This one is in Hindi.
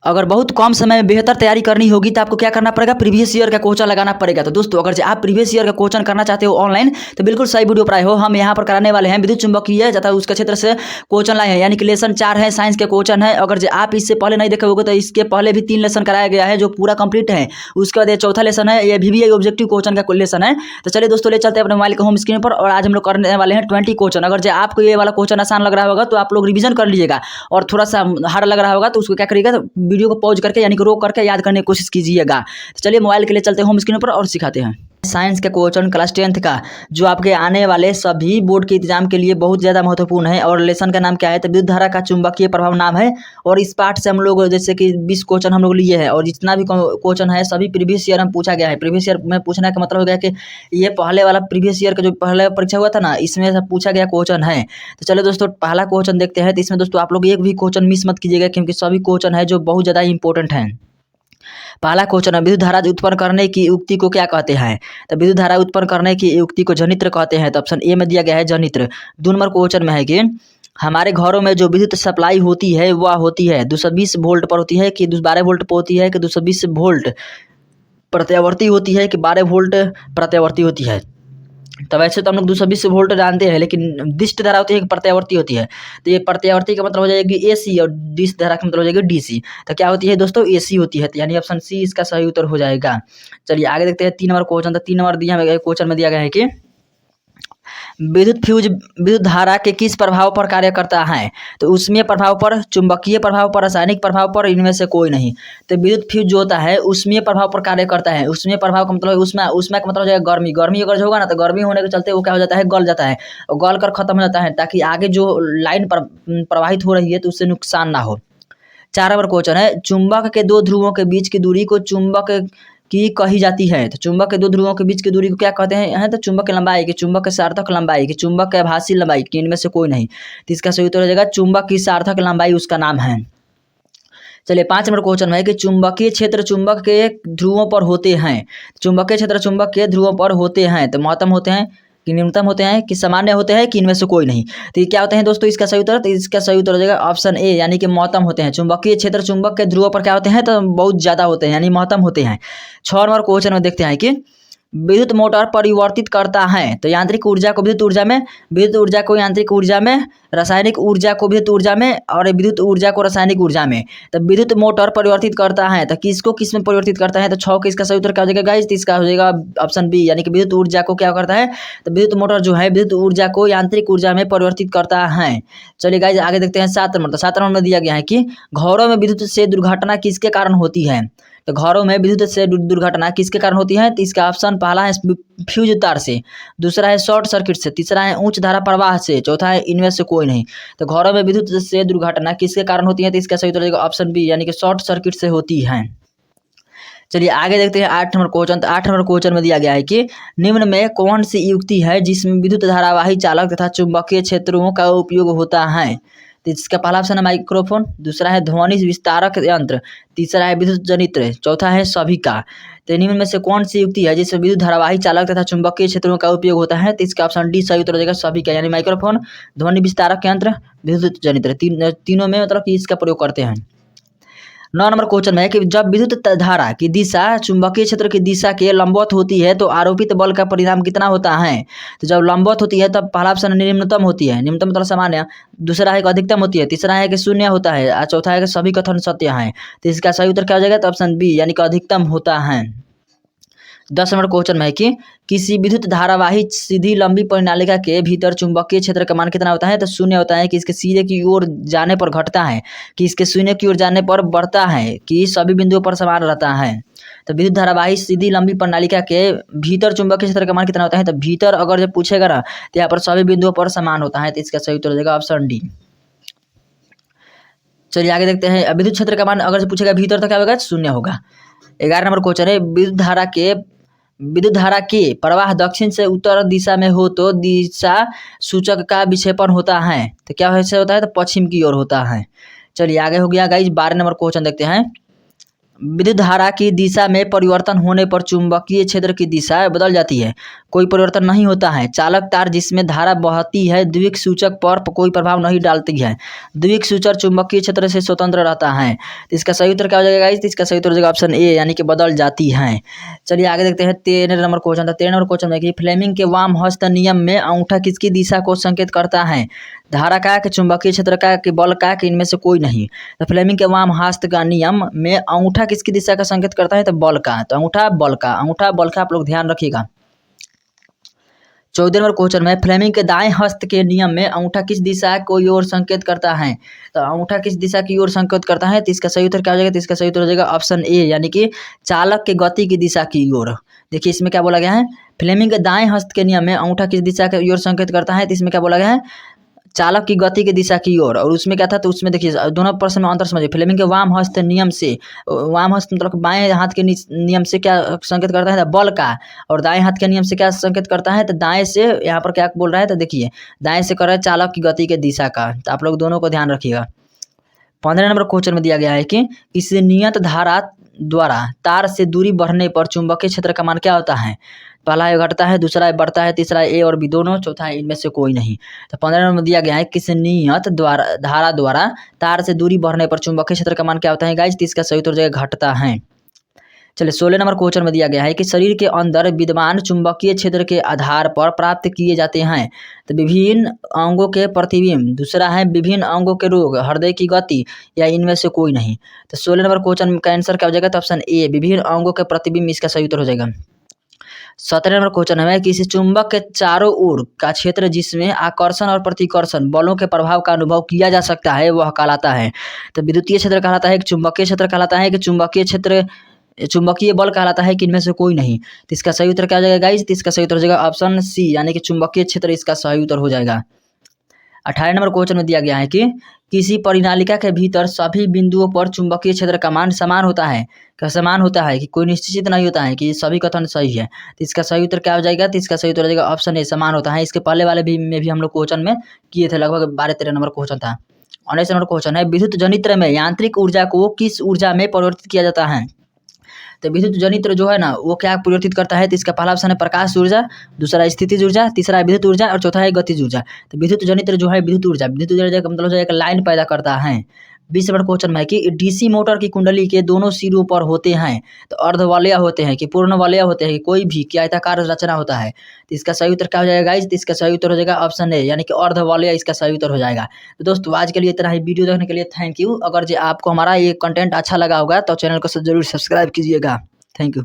अगर बहुत कम समय में बेहतर तैयारी करनी होगी तो आपको क्या करना पड़ेगा, प्रीवियस ईयर का क्वेश्चन लगाना पड़ेगा। तो दोस्तों अगर आप प्रीवियस ईयर का क्वेश्चन करना चाहते हो ऑनलाइन तो बिल्कुल सही वीडियो पर आए हो। हम यहाँ पर कराने वाले हैं विद्युत चुंबकीय तथा उसके क्षेत्र से क्वेश्चन लाए हैं, यानी कि लेसन 4 है, साइंस के क्वेश्चन है। अगर आप इससे पहले नहीं देखे होगे तो इसके पहले भी 3 लेसन कराया गया है जो पूरा कंप्लीट है। उसके बाद ये चौथा लेसन है, ये VVI ऑब्जेक्टिव क्वेश्चन का लेसन है। तो चलिए दोस्तों ले चलते हैं अपने मोबाइल के होम स्क्रीन पर और आज हम लोग करने वाले हैं 20 क्वेश्चन। अगर आपको ये वाला क्वेश्चन आसान लग रहा होगा तो आप लोग रिवीजन कर लीजिएगा, और थोड़ा सा हार्ड लग रहा होगा तो उसको क्या करिएगा, तो वीडियो को पॉज करके यानी कि रोक करके याद करने की कोशिश कीजिएगा। तो चलिए मोबाइल के लिए चलते हैं होम स्क्रीन पर और सिखाते हैं। साइंस के क्वेश्चन क्लास 10th का जो आपके आने वाले सभी बोर्ड के एग्जाम के लिए बहुत ज़्यादा महत्वपूर्ण है। और लेसन का नाम क्या है, तो विद्युत धारा का चुंबकीय प्रभाव नाम है। और इस पार्ट से हम लोग जैसे कि 20 क्वेश्चन हम लोग लिए हैं, और जितना भी क्वेश्चन है सभी प्रीवियस ईयर में पूछा गया है। प्रीवियस ईयर में पूछने का मतलब हो गया कि ये पहले वाला प्रीवियस ईयर का जो पहले परीक्षा हुआ था ना, इसमें सब पूछा गया क्वेश्चन है। तो चलो दोस्तों पहला क्वेश्चन देखते हैं। तो इसमें दोस्तों आप लोग एक भी क्वेश्चन मिस मत कीजिएगा, क्योंकि सभी क्वेश्चन है जो बहुत ज़्यादा इंपॉर्टेंट हैं। पहला क्वेश्चन है, विद्युत धारा उत्पन्न करने की युक्ति को क्या कहते हैं। तो विद्युत धारा उत्पन्न करने की युक्ति को जनित्र कहते हैं। तो ऑप्शन ए में दिया गया है जनित्र। 2 नंबर क्वेश्चन में है कि हमारे घरों में जो विद्युत सप्लाई होती है वह होती है 220 वोल्ट पर होती है कि 12 वोल्ट पर होती है कि 220 वोल्ट प्रत्यावर्ती होती है कि 12 वोल्ट प्रत्यावर्ती होती है। तो वैसे तो हम लोग 220 वोल्ट जानते हैं, लेकिन दिष्ट धारा होती है कि प्रत्यावर्ती होती है। तो ये प्रत्यावर्ती का मतलब हो जाएगी AC और दिष्ट धारा का मतलब हो जाएगी DC। तो क्या होती है दोस्तों, AC होती है। तो यानी ऑप्शन सी इसका सही उत्तर हो जाएगा। चलिए आगे देखते हैं 3 नंबर क्वेश्चन। तो 3 नंबर क्वेश्चन में दिया गया है कि विद्युत धारा के किस प्रभाव पर कार्य करता है। तो उसमें प्रभाव पर, चुंबकीय प्रभाव पर, रासायनिक प्रभाव पर, इनमें से कोई नहीं। तो विद्युत फ्यूज जो होता है उसमें प्रभाव पर कार्य करता है। उसमें प्रभाव का मतलब उसमें का मतलब हो जाएगा गर्मी। गर्मी अगर होगा ना तो गर्मी होने के चलते वो क्या हो जाता है, गल जाता है, और गल कर खत्म हो जाता है, ताकि आगे जो लाइन प्रवाहित हो रही है तो उससे नुकसान ना हो। 4 नंबर क्वेश्चन है, चुंबक के 2 ध्रुवों के बीच की दूरी को चुंबक की कही जाती है। तो चुंबक के 2 ध्रुवों के बीच की दूरी को क्या कहते हैं, तो चुंबक की लंबाई, की चुंबक के सार्थक लंबाई, की चुंबक के आभासी लंबाई, की इनमें से कोई नहीं। तो इसका सही उत्तर हो जाएगा चुंबक की सार्थक लंबाई उसका नाम है। चलिए 5 नंबर क्वेश्चन है कि चुंबकीय क्षेत्र चुंबक के ध्रुवों पर होते हैं। चुंबकीय क्षेत्र चुंबक के ध्रुवों पर होते हैं तो महत्तम होते हैं कि न्यूनतम होते हैं कि सामान्य होते हैं कि इनमें से कोई नहीं। तो ये क्या होते हैं दोस्तों, इसका सही उत्तर, तो इसका सही उत्तर हो जाएगा ऑप्शन ए, यानी कि महत्तम होते हैं। चुंबकीय क्षेत्र चुंबक के ध्रुवों पर क्या होते हैं, तो बहुत ज़्यादा होते हैं, यानी महत्तम होते हैं। 6 नंबर क्वेश्चन में देखते हैं कि विद्युत मोटर परिवर्तित करता है। तो यांत्रिक ऊर्जा को विद्युत ऊर्जा में, विद्युत ऊर्जा को यांत्रिक ऊर्जा में, रासायनिक ऊर्जा को विद्युत ऊर्जा में, और विद्युत ऊर्जा को रासायनिक ऊर्जा में। तो विद्युत मोटर परिवर्तित करता है तो किसको किस में परिवर्तित करता है, तो 6 का इसका सही उत्तर क्या हो जाएगा गाइस, तो इसका हो जाएगा ऑप्शन बी, यानी कि विद्युत ऊर्जा को क्या करता है, तो विद्युत मोटर जो है विद्युत ऊर्जा को यांत्रिक ऊर्जा में परिवर्तित करता है। चलिए गाइस आगे देखते हैं 7 नंबर। तो 7 नंबर में दिया गया है कि घरों में विद्युत से दुर्घटना किसके कारण होती है। तो घरों में विद्युत से दुर्घटना किसके कारण होती है, तो इसका ऑप्शन पहला है फ्यूज तार से, दूसरा है शॉर्ट सर्किट से, तीसरा है उच्च धारा प्रवाह से, चौथा है इनमें से कोई नहीं। तो घरों में विद्युत से दुर्घटना किसके कारण होती है, तो इसका सही उत्तर हो जाएगा ऑप्शन बी, यानी कि शॉर्ट सर्किट से होती है। चलिए आगे देखते हैं 8 नंबर क्वेश्चन। तो 8 नंबर क्वेश्चन में दिया गया है कि निम्न में कौन सी युक्ति है जिसमें विद्युत धारावाही चालक तथा चुंबकीय क्षेत्रों का उपयोग होता है। तो इसका पहला ऑप्शन है माइक्रोफोन, दूसरा है ध्वनि विस्तारक यंत्र, तीसरा है विद्युत जनित्र, चौथा है सभी का। तो निम्न में से कौन सी युक्ति है जिसमें विद्युत धारावाही चालक तथा चुंबकीय क्षेत्रों का उपयोग होता है। तो इसका ऑप्शन डी सही उत्तर हो जाएगा सभी का, यानी माइक्रोफोन, ध्वनि विस्तारक यंत्र, विद्युत जनित्र, तीनों में मतलब कि इसका प्रयोग करते हैं। 9 नंबर क्वेश्चन में है कि जब विद्युत धारा की दिशा चुंबकीय क्षेत्र की दिशा के लंबवत होती है तो आरोपित बल का परिणाम कितना होता है। तो जब लंबवत होती है तब पहला ऑप्शन निम्नतम होती है, निम्नतम मतलब सामान्य, दूसरा है कि अधिकतम होती है, तीसरा है कि शून्य होता है, और चौथा है कि सभी कथन सत्य हैं। तो इसका सही उत्तर क्या हो जाएगा, तो ऑप्शन बी, यानी कि अधिकतम होता है। 10 नंबर क्वेश्चन में है कि किसी विद्युत धारावाही सीधी लंबी परिनालिका के भीतर चुंबकीय क्षेत्र का मान कितना होता है। तो शून्य होता है, कि इसके सीधे की ओर जाने पर घटता है, कि इसके शून्य की ओर जाने पर बढ़ता है, कि सभी बिंदुओं पर समान रहता है। तो विद्युत धारावाही सीधी लंबी प्रणालिका के भीतर चुंबकीय क्षेत्र का मान कितना होता है। तो भीतर अगर जब पूछेगा ना तो यहाँ पर सभी बिंदुओं पर समान होता है। तो इसका सही उत्तर हो जाएगा ऑप्शन डी। चलिए आगे देखते हैं, विद्युत क्षेत्र का मान अगर से पूछेगा भीतर तो क्या होगा, शून्य होगा। 11 नंबर क्वेश्चन है, विद्युत धारा के प्रवाह दक्षिण से उत्तर दिशा में हो तो दिशा सूचक का विक्षेपण होता है। तो क्या ऐसे होता है, तो पश्चिम की ओर होता है। चलिए आगे हो गया गाइज 12 नंबर क्वेश्चन देखते हैं। विद्युत धारा की दिशा में परिवर्तन होने पर चुंबकीय क्षेत्र की दिशा बदल जाती है। कोई परिवर्तन नहीं होता है। चालक तार जिसमें धारा बहती है द्विक सूचक पर कोई प्रभाव नहीं डालती है। द्विक सूचक चुंबकीय क्षेत्र से स्वतंत्र रहता है। तो इसका सही उत्तर क्या हो जाएगा गाइस? इसका सही उत्तर हो जाएगा ऑप्शन ए, यानी कि बदल जाती है। चलिए आगे देखते हैं 13 नंबर क्वेश्चन। 13 नंबर क्वेश्चन में कि फ्लेमिंग के वाम हस्त नियम में अंगूठा किसकी दिशा को संकेत करता है? धारा का, कि चुंबकीय क्षेत्र का, कि बल का, कि इनमें से कोई नहीं। तो फ्लेमिंग के वाम हस्त का नियम में अंगूठा किसकी दिशा का संकेत करता है? तो बल का। तो अंगूठा बल का, अंगूठा बल का, आप लोग ध्यान रखिएगा। 14 नंबर क्वेश्चन में फ्लेमिंग के दाएं हस्त के नियम में अंगूठा किस दिशा को ओर संकेत करता है? तो अंगूठा किस दिशा की ओर संकेत करता है? तो इसका सही उत्तर क्या हो जाएगा? तो इसका सही उत्तर हो जाएगा ऑप्शन ए, यानी कि चालक के गति की दिशा की ओर। देखिए इसमें क्या बोला गया है? फ्लेमिंग के दाएं हस्त के नियम में अंगूठा किस दिशा की ओर संकेत करता है? तो इसमें क्या बोला गया है? चालक की गति की दिशा की ओर। और उसमें क्या था? तो उसमें देखिए दोनों प्रश्न में अंतर समझिए। फ्लेमिंग के वाम हस्त नियम से, वाम हस्त मतलब बाएं हाथ के नियम से क्या संकेत करता है? बल का। और दाएं हाथ के नियम से क्या संकेत करता है? तो दाएं से, यहाँ पर क्या बोल रहा है? तो देखिए दाएं से कर रहा है चालक की गति के दिशा का। तो आप लोग दोनों को ध्यान रखिएगा। 15 नंबर क्वेश्चन में दिया गया है कि किसी नियत धारा द्वारा तार से दूरी बढ़ने पर चुंबकीय क्षेत्र का मान क्या होता है? पहला ए घटता है, दूसरा ए बढ़ता है, तीसरा ए और बी दोनों, चौथा है इनमें से कोई नहीं। तो 15 नंबर में दिया गया है किसी नियत धारा द्वारा तार से दूरी बढ़ने पर चुंबकीय क्षेत्र का मान क्या होता है गाइस? तो इसका सही उत्तर जगह घटता है। चलिए 16 नंबर क्वेश्चन में दिया गया है कि शरीर के अंदर विद्यमान चुंबकीय क्षेत्र के आधार पर प्राप्त किए जाते हैं तो विभिन्न अंगों के प्रतिबिंब, दूसरा है विभिन्न अंगों के रोग, हृदय की गति, या इनमें से कोई नहीं। तो 16 नंबर क्वेश्चन का आंसर क्या हो जाएगा? तो ऑप्शन ए, विभिन्न अंगों के प्रतिबिंब, इसका सही उत्तर हो जाएगा। 17 नंबर क्वेश्चन है किसी चुंबक के चारों ओर का क्षेत्र जिसमें आकर्षण और प्रतिकर्षण बलों के प्रभाव का अनुभव किया जा सकता है वह कहलाता है। तो विद्युतीय क्षेत्र कहलाता है, कि चुंबकीय क्षेत्र कहलाता है, कि चुंबकीय क्षेत्र चुंबकीय बल कहलाता है, कि इनमें से कोई नहीं। तो इसका सही उत्तर क्या हो जाएगा गाइस? तो इसका सही उत्तर हो जाएगा ऑप्शन सी, यानी कि चुंबकीय क्षेत्र इसका सही उत्तर हो जाएगा। 18 नंबर क्वेश्चन में दिया गया है कि किसी परिनालिका के भीतर सभी बिंदुओं पर चुंबकीय क्षेत्र का मान समान होता है। क्या समान होता है? कि कोई निश्चित नहीं होता है, कि सभी कथन सही है। तो इसका सही उत्तर क्या हो जाएगा? तो इसका सही उत्तर हो जाएगा ऑप्शन ए, समान होता है। इसके पहले वाले में भी हम लोग क्वेश्चन में किए थे, लगभग 12-13 नंबर क्वेश्चन था। 19 नंबर क्वेश्चन है विद्युत जनित्र में यांत्रिक ऊर्जा को किस ऊर्जा में परिवर्तित किया जाता है? तो विद्युत जनित्र जो है ना वो क्या परिवर्तित करता है? तो इसका पहला ऑप्शन है प्रकाश ऊर्जा, दूसरा स्थितिज ऊर्जा, तीसरा है विद्युत ऊर्जा और चौथा है गतिज ऊर्जा। तो विद्युत जनित्र जो है विद्युत ऊर्जा का मतलब एक लाइन पैदा करता है। 20 नंबर क्वेश्चन में है कि डीसी मोटर की कुंडली के दोनों सिरों पर होते हैं तो अर्धवलय होते हैं, कि पूर्ण वलय होते हैं, कि कोई भी क्या आयताकार रचना होता है। तो इसका सही उत्तर क्या हो जाएगा गाइस? तो इसका सही उत्तर हो जाएगा ऑप्शन ए, यानी कि अर्धवलय इसका सही उत्तर हो जाएगा। तो दोस्तों आज के लिए इतना ही। वीडियो देखने के लिए थैंक यू। अगर जो आपको हमारा ये कंटेंट अच्छा लगा होगा तो चैनल को जरूर सब्सक्राइब कीजिएगा। Thank you.